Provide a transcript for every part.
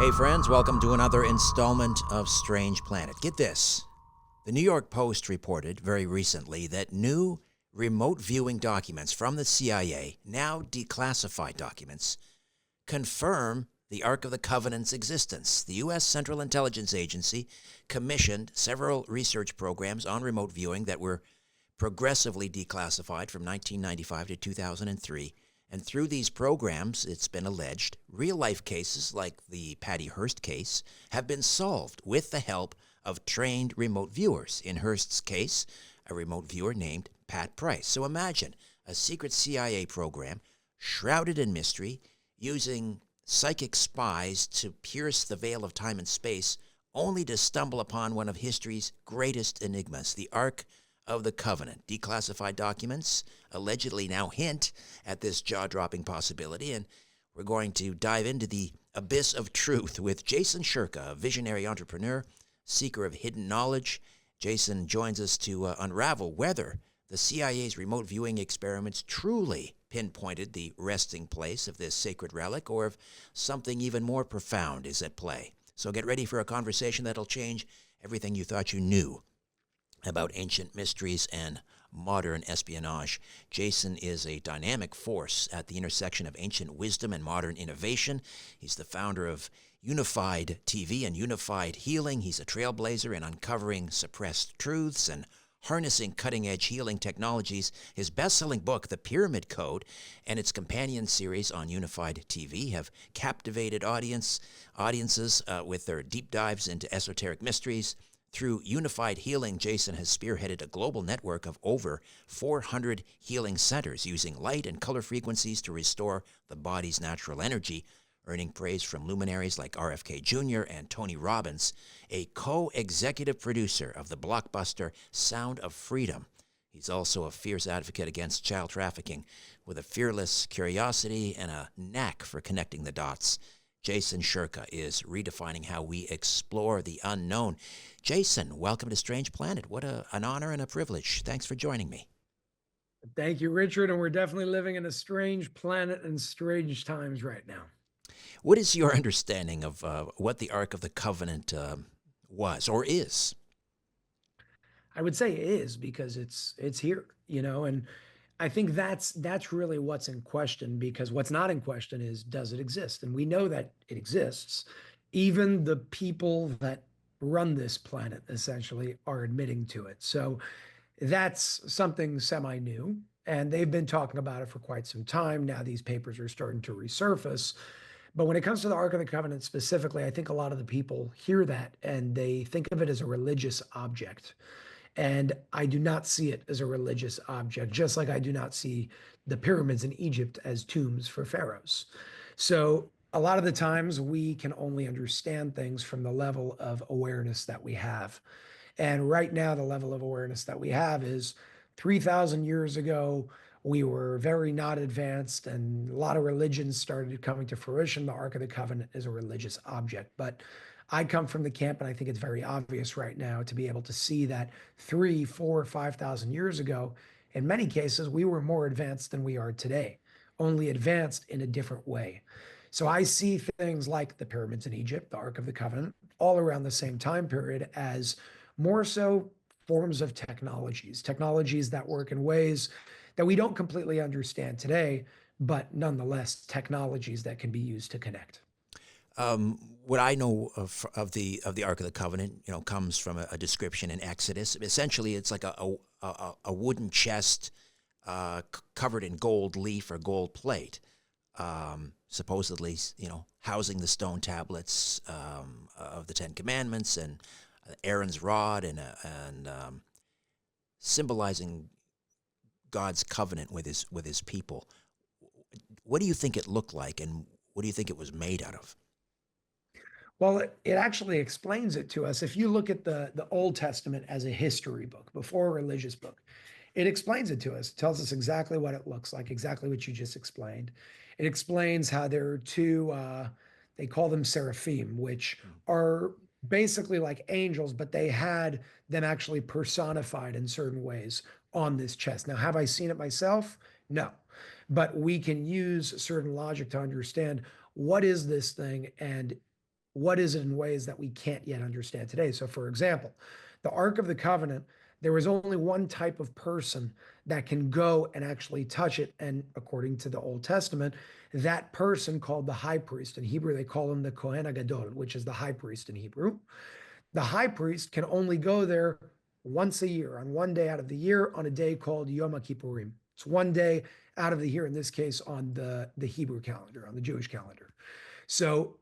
Hey friends, welcome to another installment of Strange Planet. Get this. The New York Post reported very recently that new remote viewing documents from the CIA, now declassified documents, confirm the Ark of the Covenant's existence. The U.S. Central Intelligence Agency commissioned several research programs on remote viewing that were progressively declassified from 1995 to 2003. And through these programs, it's been alleged, real-life cases like the Patty Hearst case have been solved with the help of trained remote viewers. In Hearst's case, a remote viewer named Pat Price. So imagine a secret CIA program shrouded in mystery, using psychic spies to pierce the veil of time and space, only to stumble upon one of history's greatest enigmas, the Ark of the Covenant. Declassified documents allegedly now hint at this jaw-dropping possibility, and we're going to dive into the abyss of truth with Jason Shurka, a visionary entrepreneur, seeker of hidden knowledge. Jason joins us to unravel whether the CIA's remote viewing experiments truly pinpointed the resting place of this sacred relic, or if something even more profound is at play. So get ready for a conversation that'll change everything you thought you knew about ancient mysteries and modern espionage. Jason is a dynamic force at the intersection of ancient wisdom and modern innovation. He's the founder of Unified TV and Unified Healing. He's a trailblazer in uncovering suppressed truths and harnessing cutting-edge healing technologies. His best-selling book, The Pyramid Code, and its companion series on Unified TV have captivated audiences with their deep dives into esoteric mysteries. Through Unified Healing, Jason has spearheaded a global network of over 400 healing centers using light and color frequencies to restore the body's natural energy, earning praise from luminaries like RFK Jr. and Tony Robbins, a co-executive producer of the blockbuster Sound of Freedom. He's also a fierce advocate against child trafficking, with a fearless curiosity and a knack for connecting the dots. Jason Shurka is redefining how we explore the unknown. Jason, welcome to Strange Planet. What an honor and a privilege. Thanks for joining me. Thank you, Richard. And we're definitely living in a strange planet and strange times right now. What is your understanding of what the Ark of the Covenant was or is? I would say it is, because it's here, and I think that's really what's in question, because what's not in question is, does it exist? And we know that it exists. Even the people that run this planet essentially are admitting to it. So that's something semi-new, and they've been talking about it for quite some time. Now these papers are starting to resurface. But when it comes to the Ark of the Covenant specifically, I think a lot of the people hear that and they think of it as a religious object. And I do not see it as a religious object, just like I do not see the pyramids in Egypt as tombs for pharaohs. So a lot of the times we can only understand things from the level of awareness that we have. And right now, the level of awareness that we have is 3,000 years ago, we were very not advanced, and a lot of religions started coming to fruition. The Ark of the Covenant is a religious object. But I come from the camp, and I think it's very obvious right now to be able to see that 3, 4, 5,000 years ago, in many cases, we were more advanced than we are today, only advanced in a different way. So I see things like the pyramids in Egypt, the Ark of the Covenant, all around the same time period as more so forms of technologies that work in ways that we don't completely understand today, but nonetheless, technologies that can be used to connect. What I know of the Ark of the Covenant, comes from a description in Exodus. Essentially, it's like a wooden chest covered in gold leaf or gold plate, supposedly, housing the stone tablets of the Ten Commandments and Aaron's rod, and symbolizing God's covenant with his people. What do you think it looked like, and what do you think it was made out of? Well, it actually explains it to us. If you look at the Old Testament as a history book before a religious book, it explains it to us. It tells us exactly what it looks like, exactly what you just explained. It explains how there are two, they call them seraphim, which are basically like angels, but they had them actually personified in certain ways on this chest. Now, have I seen it myself? No. But we can use certain logic to understand what is this thing, and what is it in ways that we can't yet understand today? So, for example, the Ark of the Covenant, there is only one type of person that can go and actually touch it. And according to the Old Testament, that person called the high priest. In Hebrew, they call him the Kohen HaGadol, which is the high priest in Hebrew. The high priest can only go there once a year, on one day out of the year, on a day called Yom Kippurim. It's one day out of the year, in this case, on the Hebrew calendar, on the Jewish calendar. So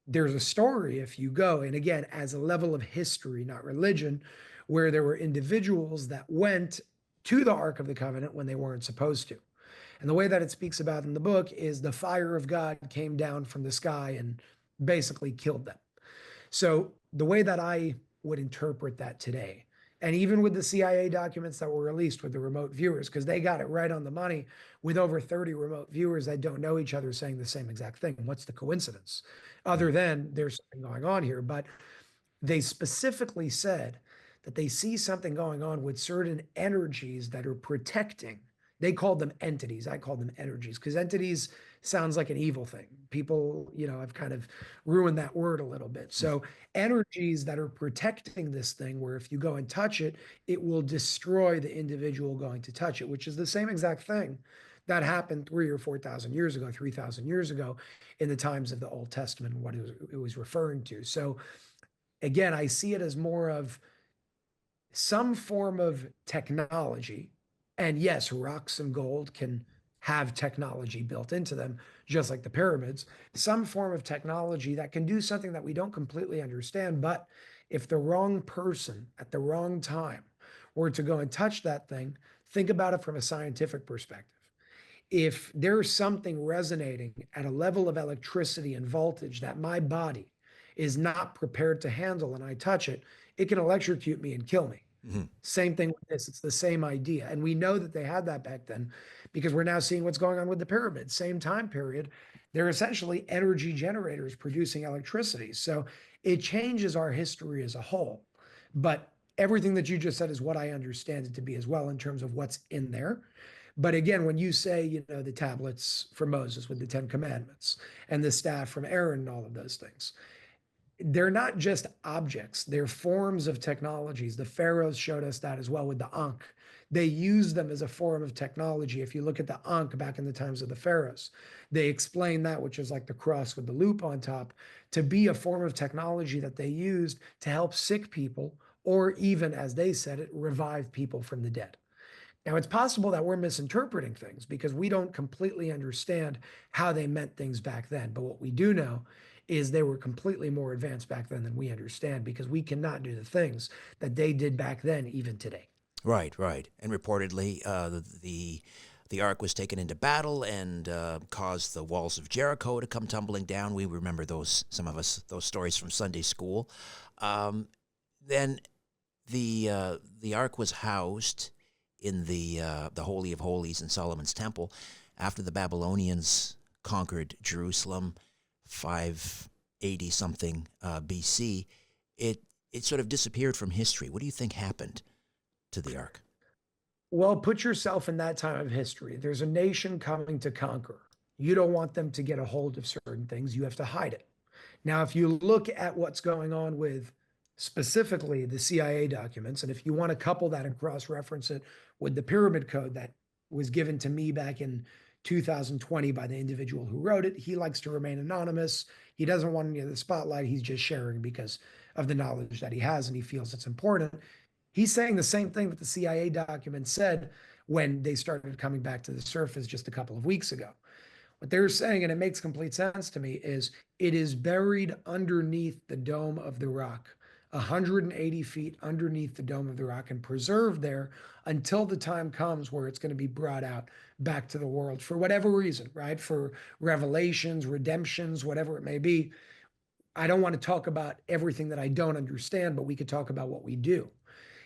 there's a story, if you go, and again, as a level of history, not religion, where there were individuals that went to the Ark of the Covenant when they weren't supposed to. And the way that it speaks about in the book is the fire of God came down from the sky and basically killed them. So the way that I would interpret that today, and even with the CIA documents that were released with the remote viewers, because they got it right on the money with over 30 remote viewers that don't know each other saying the same exact thing. What's the coincidence? Other than there's something going on here. But they specifically said that they see something going on with certain energies that are protecting. They called them entities. I called them energies because entities sounds like an evil thing. People, I've kind of ruined that word a little bit. So energies that are protecting this thing, where if you go and touch it, it will destroy the individual going to touch it, which is the same exact thing that happened 3 or 4,000 years ago, 3,000 years ago in the times of the Old Testament, what it was referring to. So again, I see it as more of some form of technology. And yes, rocks and gold can have technology built into them, just like the pyramids, some form of technology that can do something that we don't completely understand. But if the wrong person at the wrong time were to go and touch that thing, think about it from a scientific perspective. If there's something resonating at a level of electricity and voltage that my body is not prepared to handle and I touch it, it can electrocute me and kill me. Mm-hmm. Same thing with this. It's the same idea. And we know that they had that back then because we're now seeing what's going on with the pyramids. Same time period. They're essentially energy generators producing electricity. So it changes our history as a whole. But everything that you just said is what I understand it to be as well in terms of what's in there. But again, when you say, the tablets from Moses with the 10 commandments and the staff from Aaron and all of those things, they're not just objects, they're forms of technologies. The pharaohs showed us that as well with the Ankh. They used them as a form of technology. If you look at the Ankh back in the times of the pharaohs, they explain that, which is like the cross with the loop on top, to be a form of technology that they used to help sick people, or even, as they said it, revive people from the dead. Now, it's possible that we're misinterpreting things because we don't completely understand how they meant things back then. But what we do know is they were completely more advanced back then than we understand, because we cannot do the things that they did back then, even today. Right, right. And reportedly, the ark was taken into battle and caused the walls of Jericho to come tumbling down. We remember those, some of us, those stories from Sunday school. Then the ark was housed in the Holy of Holies in Solomon's Temple after the Babylonians conquered Jerusalem, 580 something BC. It sort of disappeared from history. What do you think happened to the ark? Well, put yourself in that time of history. There's a nation coming to conquer. You don't want them to get a hold of certain things. You have to hide it. Now, if you look at what's going on with specifically the CIA documents, and if you want to couple that and cross-reference it with the pyramid code that was given to me back in 2020 by the individual who wrote it, he likes to remain anonymous. He doesn't want any of the spotlight. He's just sharing because of the knowledge that he has, and he feels it's important. He's saying the same thing that the CIA documents said when they started coming back to the surface just a couple of weeks ago. What they're saying, and it makes complete sense to me, is it is buried underneath the dome of the rock, 180 feet underneath the dome of the rock, and preserved there until the time comes where it's going to be brought out back to the world for whatever reason, right? For revelations, redemptions, whatever it may be. I don't want to talk about everything that I don't understand, but we could talk about what we do.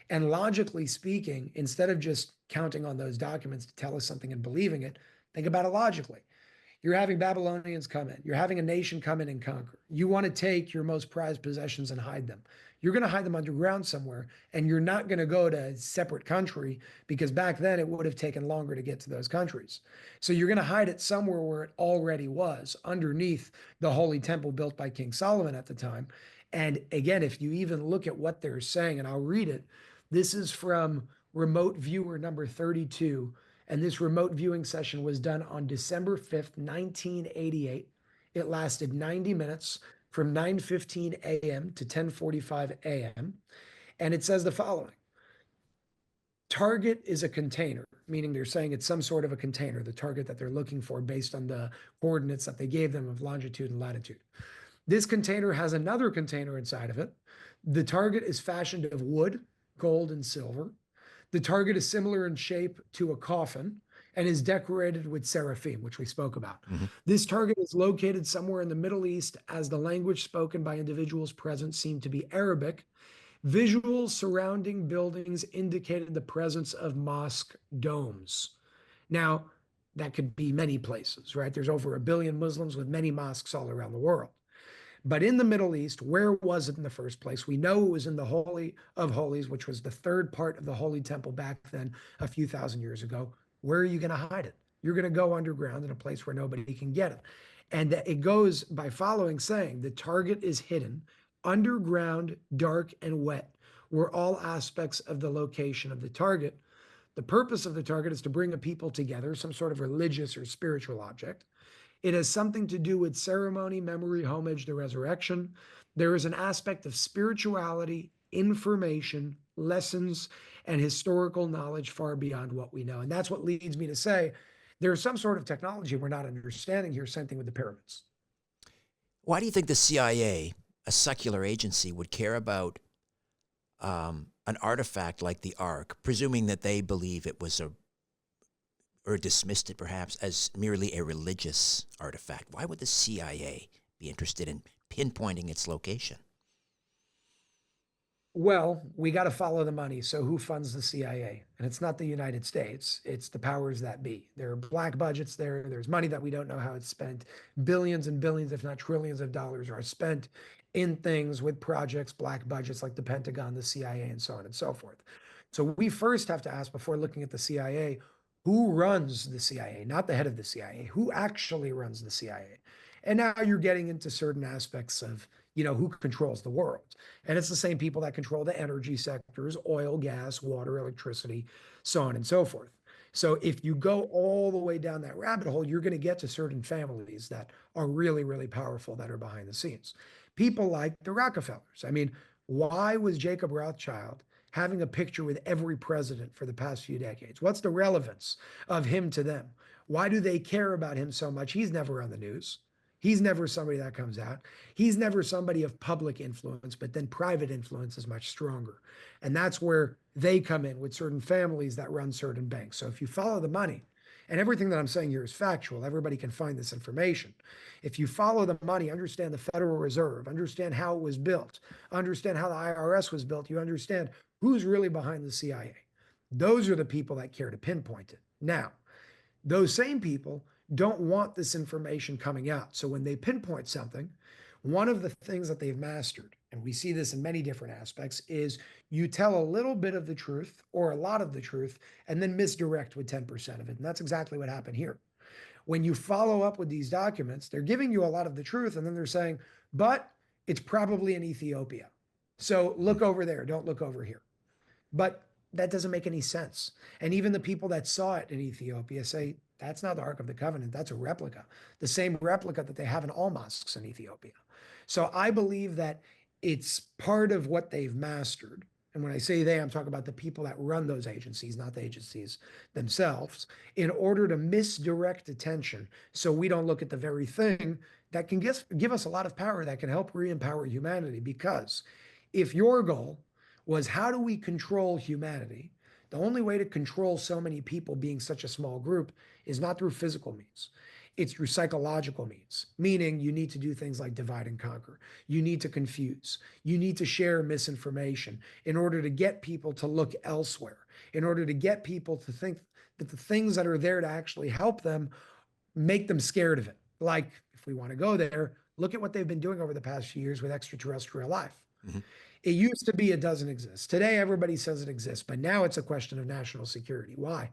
And logically speaking, instead of just counting on those documents to tell us something and believing it, think about it logically. You're having Babylonians come in. You're having a nation come in and conquer. You want to take your most prized possessions and hide them. You're going to hide them underground somewhere, and you're not going to go to a separate country because back then it would have taken longer to get to those countries. So you're going to hide it somewhere where it already was, underneath the holy temple built by King Solomon at the time. And again, if you even look at what they're saying, and I'll read it, this is from remote viewer number 32. And this remote viewing session was done on December 5th, 1988. It lasted 90 minutes from 9:15 a.m. to 10:45 a.m. And it says the following. Target is a container, meaning they're saying it's some sort of a container, the target that they're looking for based on the coordinates that they gave them of longitude and latitude. This container has another container inside of it. The target is fashioned of wood, gold, and silver. The target is similar in shape to a coffin and is decorated with seraphim, which we spoke about. This target is located somewhere in the Middle East, as the language spoken by individuals present seemed to be Arabic. Visuals surrounding buildings indicated the presence of mosque domes. Now, that could be many places, right? There's over 1 billion Muslims with many mosques all around the world. But in the Middle East, where was it in the first place? We know it was in the Holy of Holies, which was the third part of the Holy Temple back then, a few thousand years ago. Where are you going to hide it? You're going to go underground in a place where nobody can get it. And it goes by following saying the target is hidden, underground, dark, and wet, were all aspects of the location of the target. The purpose of the target is to bring a people together, some sort of religious or spiritual object. It has something to do with ceremony, memory, homage, the resurrection. There is an aspect of spirituality, information, lessons, and historical knowledge far beyond what we know. And that's what leads me to say there's some sort of technology we're not understanding here, same thing with the pyramids. Why do you think the CIA, a secular agency, would care about an artifact like the Ark, presuming that they believe it was or dismissed it perhaps as merely a religious artifact? Why would the CIA be interested in pinpointing its location? Well, we got to follow the money. So who funds the CIA? And it's not the United States, it's the powers that be. There are black budgets there. There's money that we don't know how it's spent. Billions and billions, if not trillions of dollars are spent in things with projects, black budgets like the Pentagon, the CIA, and so on and so forth. So we first have to ask, before looking at the CIA, who runs the CIA? Not the head of the CIA. Who actually runs the CIA? And now you're getting into certain aspects of, who controls the world. And it's the same people that control the energy sectors, oil, gas, water, electricity, so on and so forth. So if you go all the way down that rabbit hole, you're going to get to certain families that are really, really powerful that are behind the scenes. People like the Rockefellers. I mean, why was Jacob Rothschild having a picture with every president for the past few decades? What's the relevance of him to them? Why do they care about him so much? He's never on the news. He's never somebody that comes out. He's never somebody of public influence, but then private influence is much stronger. And that's where they come in with certain families that run certain banks. So if you follow the money, and everything that I'm saying here is factual, everybody can find this information. If you follow the money, understand the Federal Reserve, understand how it was built, understand how the IRS was built, you understand who's really behind the CIA. Those are the people that care to pinpoint it. Now, those same people don't want this information coming out. So when they pinpoint something, one of the things that they've mastered, and we see this in many different aspects, is you tell a little bit of the truth or a lot of the truth and then misdirect with 10% of it. And that's exactly what happened here. When you follow up with these documents, they're giving you a lot of the truth and then they're saying, but it's probably in Ethiopia. So look over there, don't look over here. But that doesn't make any sense. And even the people that saw it in Ethiopia say, that's not the Ark of the Covenant, that's a replica. The same replica that they have in all mosques in Ethiopia. So I believe that it's part of what they've mastered. And when I say they, I'm talking about the people that run those agencies, not the agencies themselves, in order to misdirect attention so we don't look at the very thing that can give us a lot of power, that can help re-empower humanity. Because if your goal was how do we control humanity, the only way to control so many people being such a small group is not through physical means. It's through psychological means, meaning you need to do things like divide and conquer. You need to confuse. You need to share misinformation in order to get people to look elsewhere, in order to get people to think that the things that are there to actually help them make them scared of it. Like, if we want to go there, look at what they've been doing over the past few years with extraterrestrial life. Mm-hmm. It used to be it doesn't exist. Today, everybody says it exists, but now it's a question of national security. Why?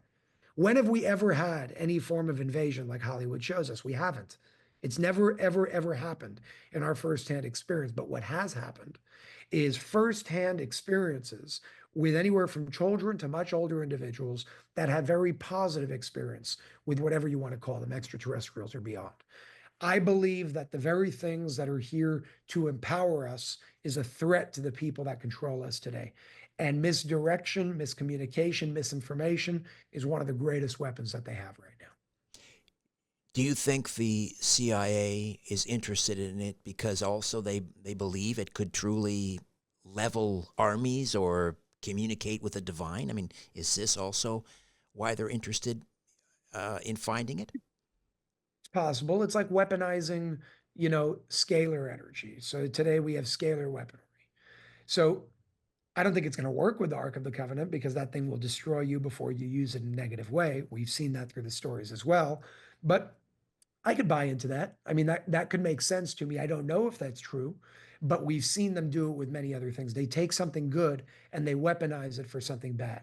When have we ever had any form of invasion like Hollywood shows us? We haven't. It's never, ever, ever happened in our firsthand experience. But what has happened is firsthand experiences with anywhere from children to much older individuals that have very positive experience with whatever you want to call them, extraterrestrials or beyond. I believe that the very things that are here to empower us is a threat to the people that control us today. And misdirection, miscommunication, misinformation is one of the greatest weapons that they have right now. Do you think the CIA is interested in it because also they believe it could truly level armies or communicate with the divine? I mean, is this also why they're interested in finding it? It's possible. It's like weaponizing, scalar energy. So today we have scalar weaponry. So I don't think it's going to work with the Ark of the Covenant because that thing will destroy you before you use it in a negative way. We've seen that through the stories as well. But I could buy into that. I mean, that could make sense to me. I don't know if that's true, but we've seen them do it with many other things. They take something good and they weaponize it for something bad,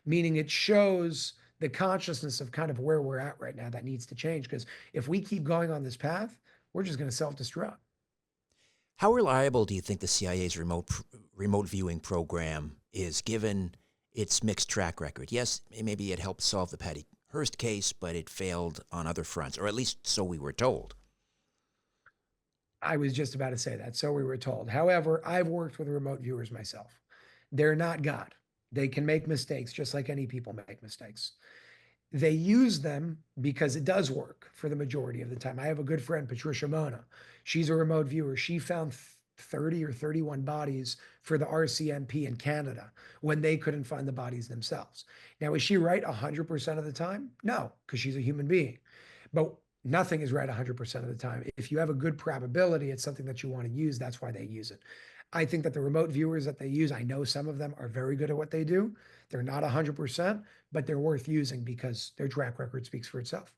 meaning it shows the consciousness of kind of where we're at right now that needs to change. Because if we keep going on this path, we're just going to self-destruct. How reliable do you think the CIA's remote viewing program is, given its mixed track record? Yes, maybe it helped solve the Patty Hearst case, but it failed on other fronts, or at least so we were told. I was just about to say that. So we were told. However, I've worked with remote viewers myself. They're not God. They can make mistakes just like any people make mistakes. They use them because it does work for the majority of the time. I have a good friend, Patricia Mona. She's a remote viewer. She found 30 or 31 bodies for the RCMP in Canada when they couldn't find the bodies themselves. Now, is she right 100% of the time? No, because she's a human being. But nothing is right 100% of the time. If you have a good probability, it's something that you want to use. That's why they use it. I think that the remote viewers that they use, I know some of them are very good at what they do. They're not 100%, but they're worth using because their track record speaks for itself.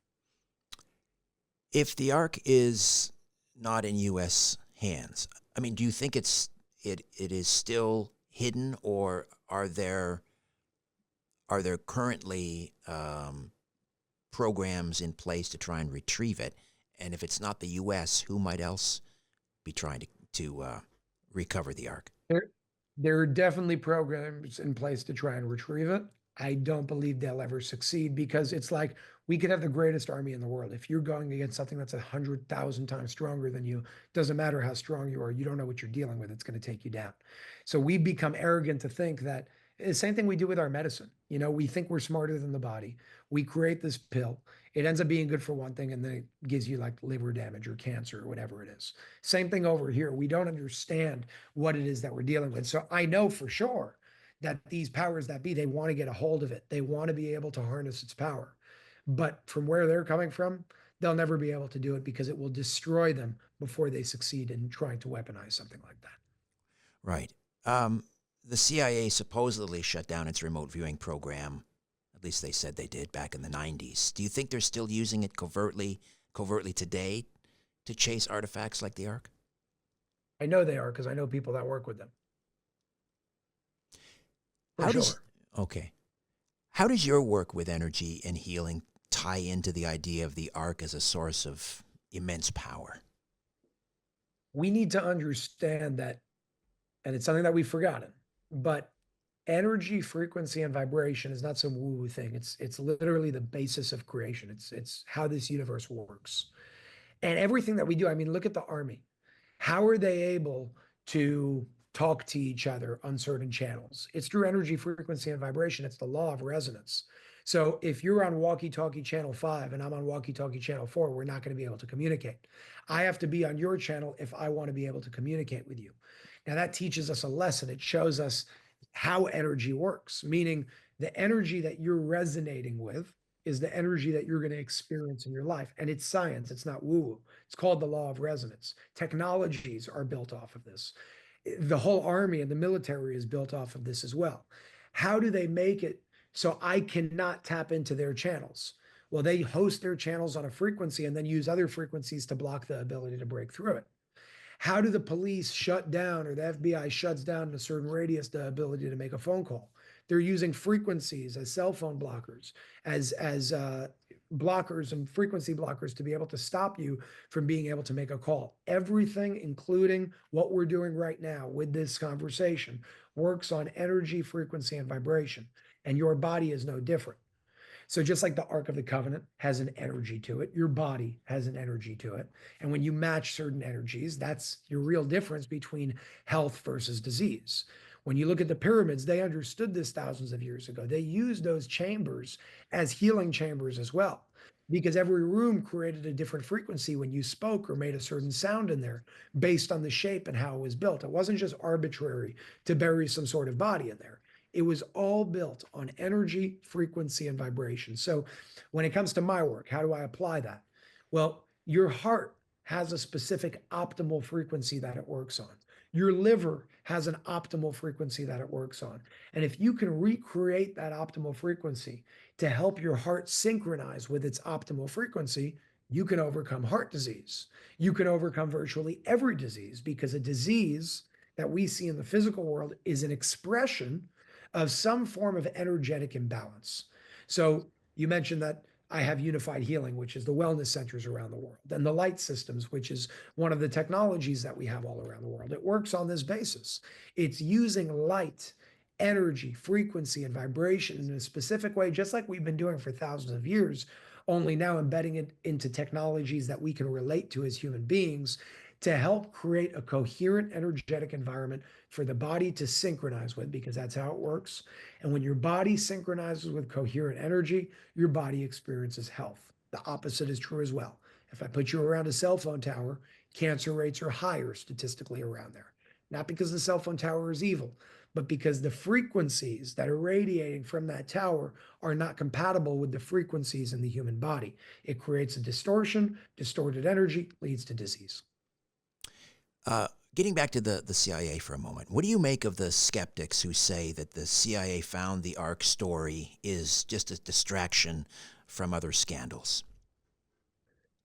If the Ark is not in U.S. hands, I mean, do you think it is still hidden, or are there currently programs in place to try and retrieve it? And if it's not the U.S., who might else be trying to recover the Ark? There are definitely programs in place to try and retrieve it. I don't believe they'll ever succeed because it's like we could have the greatest army in the world. If you're going against something that's 100,000 times stronger than you, doesn't matter how strong you are, you don't know what you're dealing with. It's going to take you down. So we become arrogant to think that the same thing we do with our medicine. We think we're smarter than the body. We create this pill. It ends up being good for one thing, and then it gives you like liver damage or cancer or whatever it is. Same thing over here. We don't understand what it is that we're dealing with. So I know for sure that these powers that be, they want to get a hold of it. They want to be able to harness its power. But from where they're coming from, they'll never be able to do it because it will destroy them before they succeed in trying to weaponize something like that. Right. The CIA supposedly shut down its remote viewing program. At least they said they did back in the 90s. Do you think they're still using it covertly today to chase artifacts like the Ark? I know they are because I know people that work with them. For sure. How does your work with energy and healing tie into the idea of the Ark as a source of immense power? We need to understand that, and it's something that we've forgotten, but energy, frequency, and vibration is not some woo-woo thing. It's literally the basis of creation. It's how this universe works. And everything that we do, I mean, look at the army. How are they able to talk to each other on certain channels? It's through energy, frequency, and vibration. It's the law of resonance. So if you're on walkie-talkie channel 5 and I'm on walkie-talkie channel 4, we're not going to be able to communicate. I have to be on your channel if I want to be able to communicate with you. Now that teaches us a lesson. It shows us how energy works, meaning the energy that you're resonating with is the energy that you're going to experience in your life. And it's science. It's not woo-woo. It's called the law of resonance. Technologies are built off of this. The whole army and the military is built off of this as well. How do they make it so I cannot tap into their channels? Well, they host their channels on a frequency and then use other frequencies to block the ability to break through it. How do the police shut down, or the FBI shuts down in a certain radius the ability to make a phone call? They're using frequencies as cell phone blockers, as blockers and frequency blockers to be able to stop you from being able to make a call. Everything, including what we're doing right now with this conversation, works on energy, frequency, and vibration. And your body is no different. So just like the Ark of the Covenant has an energy to it, your body has an energy to it. And when you match certain energies, that's your real difference between health versus disease. When you look at the pyramids, they understood this thousands of years ago. They used those chambers as healing chambers as well, because every room created a different frequency when you spoke or made a certain sound in there based on the shape and how it was built. It wasn't just arbitrary to bury some sort of body in there. It was all built on energy, frequency, and vibration. So when it comes to my work, how do I apply that? Well, your heart has a specific optimal frequency that it works on. Your liver has an optimal frequency that it works on. And if you can recreate that optimal frequency to help your heart synchronize with its optimal frequency, you can overcome heart disease. You can overcome virtually every disease, because a disease that we see in the physical world is an expression of some form of energetic imbalance. So you mentioned that I have unified healing, which is the wellness centers around the world, and the light systems, which is one of the technologies that we have all around the world. It works on this basis. It's using light, energy, frequency, and vibration in a specific way, just like we've been doing for thousands of years, only now embedding it into technologies that we can relate to as human beings to help create a coherent energetic environment for the body to synchronize with, because that's how it works. And when your body synchronizes with coherent energy, your body experiences health. The opposite is true as well. If I put you around a cell phone tower, cancer rates are higher statistically around there. Not because the cell phone tower is evil, but because the frequencies that are radiating from that tower are not compatible with the frequencies in the human body. It creates a distortion. Distorted energy leads to disease. Getting back to the CIA for a moment, what do you make of the skeptics who say that the CIA found the Ark story is just a distraction from other scandals?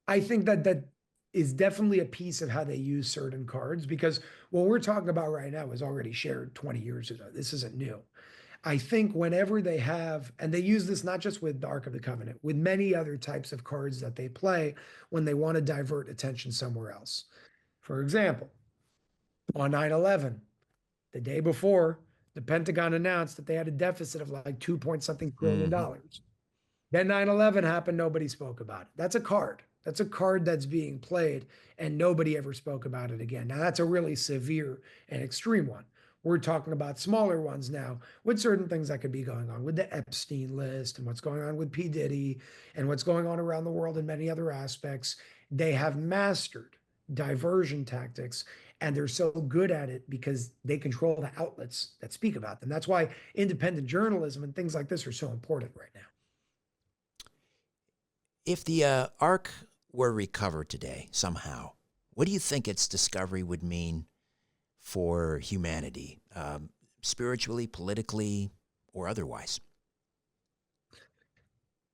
I think that that is definitely a piece of how they use certain cards, because what we're talking about right now was already shared 20 years ago. This isn't new. I think whenever they have, and they use this not just with the Ark of the Covenant, with many other types of cards that they play when they want to divert attention somewhere else. For example, on 9/11, the day before, the Pentagon announced that they had a deficit of like 2 point something trillion Mm-hmm. dollars. Then 9/11 happened, nobody spoke about it. That's a card. That's a card that's being played, and nobody ever spoke about it again. Now, that's a really severe and extreme one. We're talking about smaller ones now with certain things that could be going on with the Epstein list and what's going on with P. Diddy and what's going on around the world in many other aspects. They have mastered diversion tactics, and they're so good at it because they control the outlets that speak about them. That's why independent journalism and things like this are so important right now. If the Ark were recovered today somehow, what do you think its discovery would mean for humanity, spiritually, politically, or otherwise?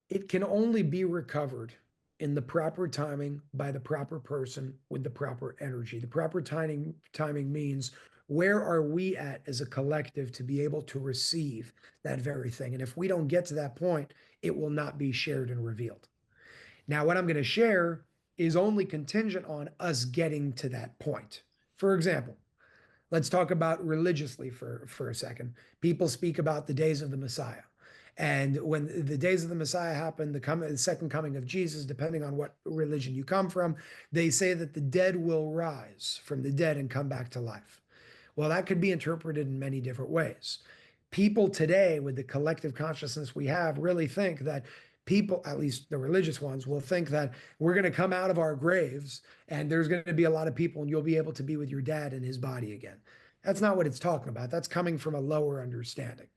It can only be recovered in the proper timing by the proper person with the proper energy. The proper timing means, where are we at as a collective to be able to receive that very thing? And if we don't get to that point, it will not be shared and revealed. Now, what I'm going to share is only contingent on us getting to that point. For example, let's talk about religiously for a second. People speak about the days of the Messiah. And when the days of the Messiah happen, the second coming of Jesus, depending on what religion you come from, they say that the dead will rise from the dead and come back to life. Well, that could be interpreted in many different ways. People today, with the collective consciousness we have, really think that people, at least the religious ones, will think that we're going to come out of our graves and there's going to be a lot of people and you'll be able to be with your dad in his body again. That's not what it's talking about. That's coming from a lower understanding.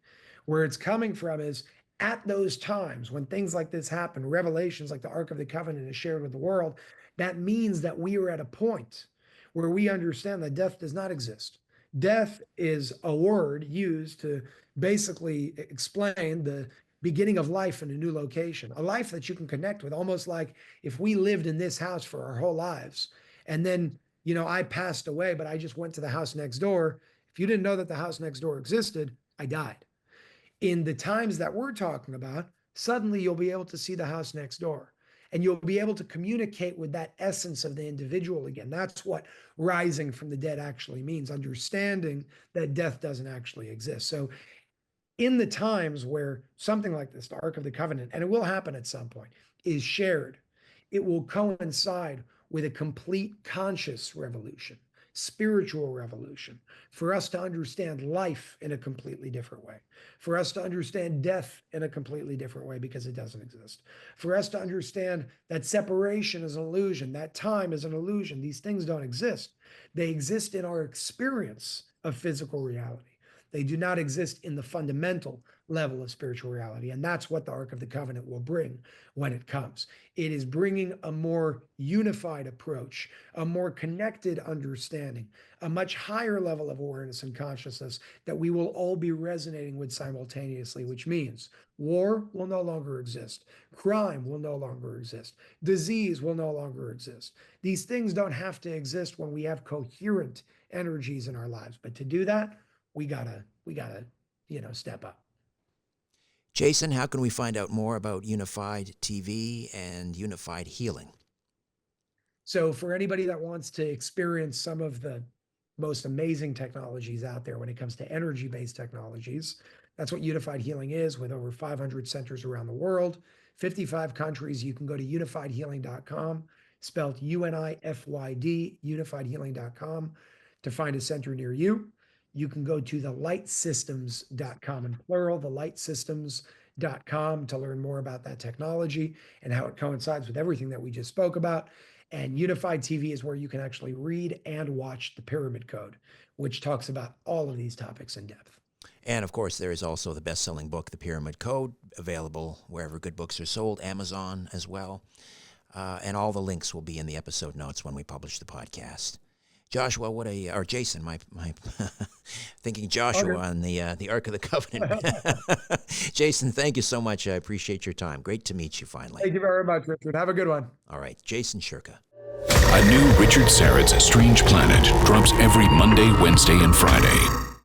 Where it's coming from is, at those times when things like this happen, revelations like the Ark of the Covenant is shared with the world, that means that we are at a point where we understand that death does not exist. Death is a word used to basically explain the beginning of life in a new location, a life that you can connect with, almost like if we lived in this house for our whole lives, and then I passed away, but I just went to the house next door. If you didn't know that the house next door existed, I died. In the times that we're talking about, suddenly you'll be able to see the house next door and you'll be able to communicate with that essence of the individual again. That's what rising from the dead actually means, understanding that death doesn't actually exist. So in the times where something like this, the Ark of the Covenant, and it will happen at some point, is shared, it will coincide with a complete conscious revolution, spiritual revolution, for us to understand life in a completely different way, for us to understand death in a completely different way because it doesn't exist, for us to understand that separation is an illusion, that time is an illusion. These things don't exist. They exist in our experience of physical reality. They do not exist in the fundamental level of spiritual reality. And that's what the Ark of the Covenant will bring when it comes. It is bringing a more unified approach, a more connected understanding, a much higher level of awareness and consciousness that we will all be resonating with simultaneously, which means war will no longer exist. Crime will no longer exist. Disease will no longer exist. These things don't have to exist when we have coherent energies in our lives. But to do that, we gotta, step up. Jason, how can we find out more about Unified TV and Unified Healing? So for anybody that wants to experience some of the most amazing technologies out there when it comes to energy-based technologies, that's what Unified Healing is, with over 500 centers around the world, 55 countries. You can go to unifiedhealing.com, spelled UNIFYD, unifiedhealing.com, to find a center near you. You can go to thelightsystems.com in plural, thelightsystems.com, to learn more about that technology and how it coincides with everything that we just spoke about. And Unified TV is where you can actually read and watch the Pyramid Code, which talks about all of these topics in depth. And of course, there is also the best-selling book, The Pyramid Code, available wherever good books are sold, Amazon as well. And all the links will be in the episode notes when we publish the podcast. Joshua, or Jason, my thinking Joshua on the Ark of the Covenant. Jason, thank you so much. I appreciate your time. Great to meet you finally. Thank you very much, Richard. Have a good one. All right, Jason Shurka. A new Richard Syrett's Strange Planet drops every Monday, Wednesday, and Friday.